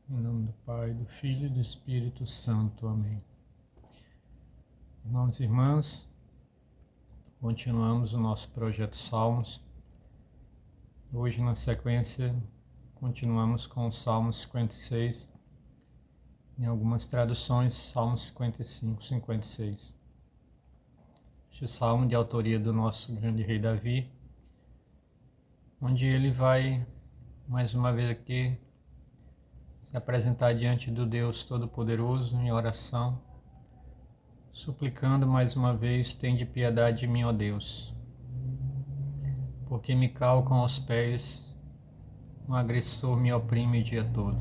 Em nome do Pai, do Filho e do Espírito Santo. Amém. Irmãos e irmãs, continuamos o nosso projeto Salmos. Hoje, na sequência, continuamos com o Salmo 56. Em algumas traduções, Salmo 55, 56. Este salmo de autoria do nosso grande rei Davi, onde ele vai, mais uma vez aqui, se apresentar diante do Deus Todo-Poderoso em oração, suplicando mais uma vez: tende piedade de mim, ó Deus, porque me calcam aos pés, um agressor me oprime o dia todo.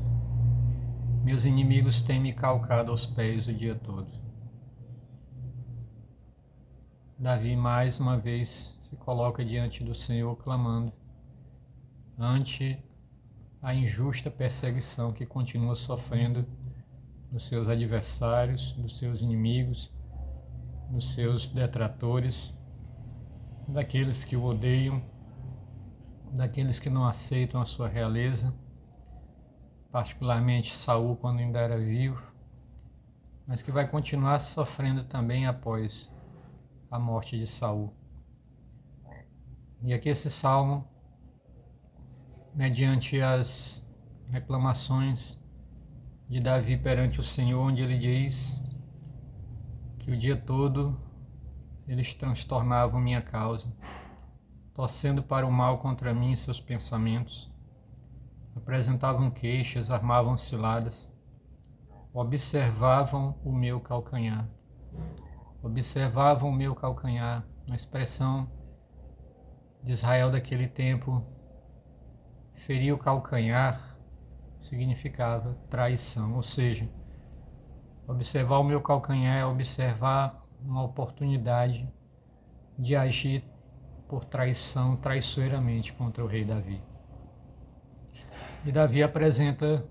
Meus inimigos têm me calcado aos pés o dia todo. Davi mais uma vez se coloca diante do Senhor, clamando ante a injusta perseguição que continua sofrendo dos seus adversários, dos seus inimigos, dos seus detratores, daqueles que o odeiam, daqueles que não aceitam a sua realeza, particularmente Saul quando ainda era vivo, mas que vai continuar sofrendo também após a morte de Saul. E aqui esse salmo, mediante as reclamações de Davi perante o Senhor, onde ele diz que o dia todo eles transtornavam minha causa, torcendo para o mal contra mim e seus pensamentos, apresentavam queixas, armavam ciladas, observavam o meu calcanhar. Observavam o meu calcanhar, na expressão de Israel daquele tempo, ferir o calcanhar significava traição, ou seja, observar o meu calcanhar é observar uma oportunidade de agir por traição, traiçoeiramente contra o rei Davi. E Davi apresenta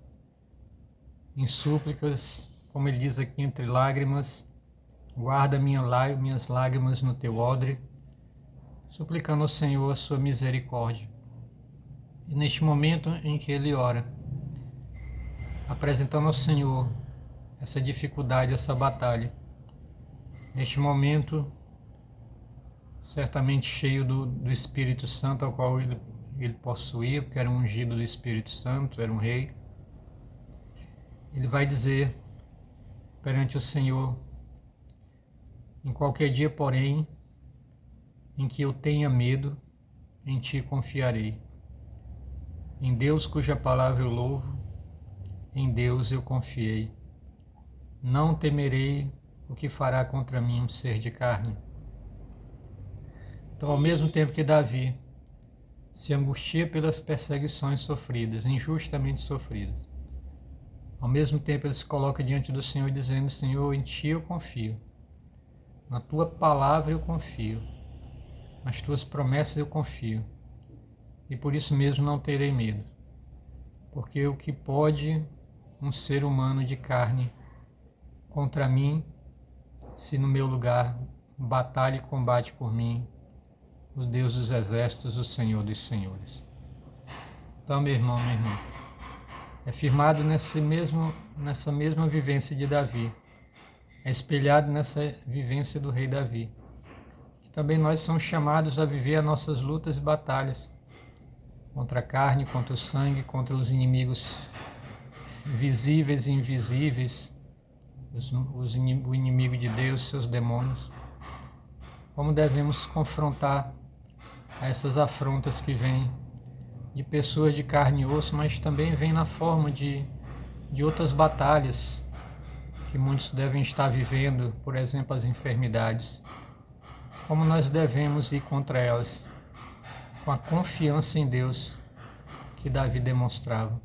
em súplicas, como ele diz aqui, entre lágrimas: guarda minhas lágrimas no teu odre, suplicando ao Senhor a sua misericórdia. E neste momento em que ele ora, apresentando ao Senhor essa dificuldade, essa batalha, neste momento, certamente cheio do Espírito Santo, ao qual ele possuía, porque era um ungido do Espírito Santo, era um rei, ele vai dizer perante o Senhor: em qualquer dia, porém, em que eu tenha medo, em ti confiarei. Em Deus cuja palavra eu louvo, em Deus eu confiei. Não temerei o que fará contra mim um ser de carne. Então, ao mesmo tempo que Davi se angustia pelas perseguições sofridas, injustamente sofridas, ao mesmo tempo ele se coloca diante do Senhor dizendo: Senhor, em ti eu confio, na tua palavra eu confio, nas tuas promessas eu confio, e por isso mesmo não terei medo, porque o que pode um ser humano de carne contra mim, se no meu lugar batalha e combate por mim o Deus dos exércitos, o Senhor dos senhores. Então, meu irmão, minha irmã, é firmado nessa mesma vivência de Davi, é espelhado nessa vivência do rei Davi, que também nós somos chamados a viver as nossas lutas e batalhas contra a carne, contra o sangue, contra os inimigos visíveis e invisíveis, o inimigo de Deus, seus demônios. Como devemos confrontar essas afrontas que vêm de pessoas de carne e osso, mas também vêm na forma de outras batalhas que muitos devem estar vivendo, por exemplo, as enfermidades. Como nós devemos ir contra elas? Com a confiança em Deus que Davi demonstrava.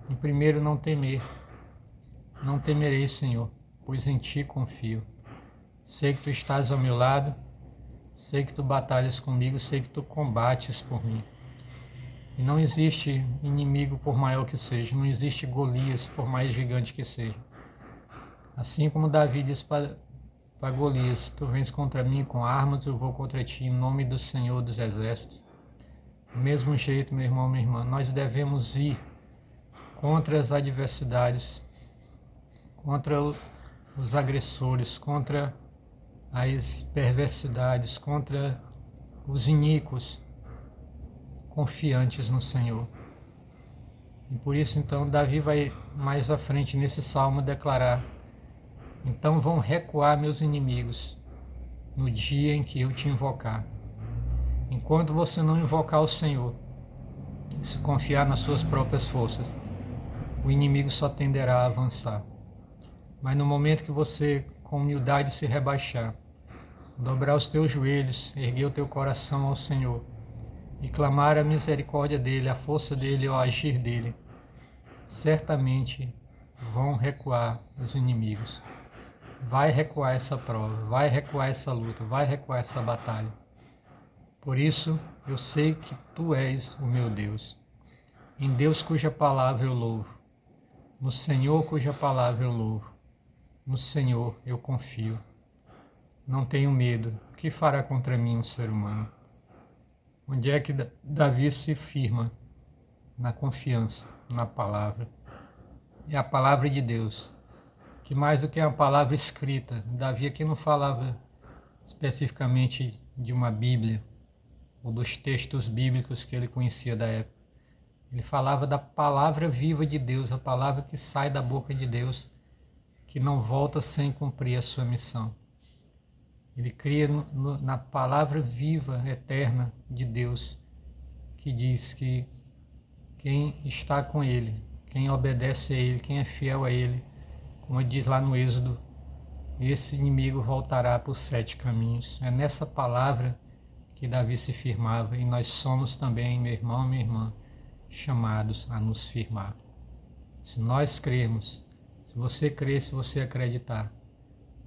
E primeiro, não temer. Não temerei, Senhor, pois em ti confio. Sei que tu estás ao meu lado, sei que tu batalhas comigo, sei que tu combates por mim. E não existe inimigo por maior que seja, não existe Golias por mais gigante que seja. Assim como Davi diz para Golias: tu vens contra mim com armas, eu vou contra ti em nome do Senhor dos exércitos. Do mesmo jeito, meu irmão, minha irmã, nós devemos ir contra as adversidades, contra os agressores, contra as perversidades, contra os iníquos, confiantes no Senhor. E por isso, então, Davi vai mais à frente nesse salmo declarar: então vão recuar meus inimigos no dia em que eu te invocar. Enquanto você não invocar o Senhor, se confiar nas suas próprias forças, o inimigo só tenderá a avançar. Mas no momento que você, com humildade, se rebaixar, dobrar os teus joelhos, erguer o teu coração ao Senhor e clamar a misericórdia dEle, a força dEle, o agir dEle, certamente vão recuar os inimigos. Vai recuar essa prova, vai recuar essa luta, vai recuar essa batalha. Por isso, eu sei que Tu és o meu Deus, em Deus cuja palavra eu louvo, no Senhor cuja palavra eu louvo, no Senhor eu confio. Não tenho medo, o que fará contra mim um ser humano? Onde é que Davi se firma? Na confiança, na palavra. É a palavra de Deus, que mais do que a palavra escrita, Davi aqui não falava especificamente de uma Bíblia, ou dos textos bíblicos que ele conhecia da época. Ele falava da palavra viva de Deus, a palavra que sai da boca de Deus, que não volta sem cumprir a sua missão. Ele cria na palavra viva, eterna de Deus, que diz que quem está com Ele, quem obedece a Ele, quem é fiel a Ele, como diz lá no Êxodo, esse inimigo voltará por 7 caminhos. É nessa palavra que Davi se firmava, e nós somos também, meu irmão, minha irmã, chamados a nos firmar. Se nós crermos, se você crer, se você acreditar,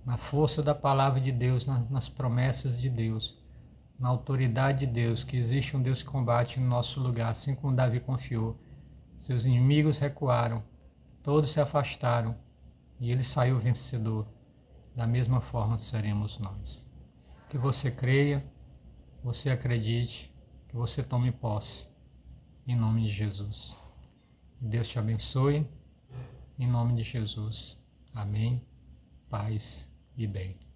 na força da palavra de Deus, nas promessas de Deus, na autoridade de Deus, que existe um Deus que combate no nosso lugar, assim como Davi confiou. Seus inimigos recuaram, todos se afastaram, e ele saiu vencedor. Da mesma forma seremos nós. Que você creia, você acredite, que você tome posse, em nome de Jesus. Deus te abençoe, em nome de Jesus. Amém, paz e bem.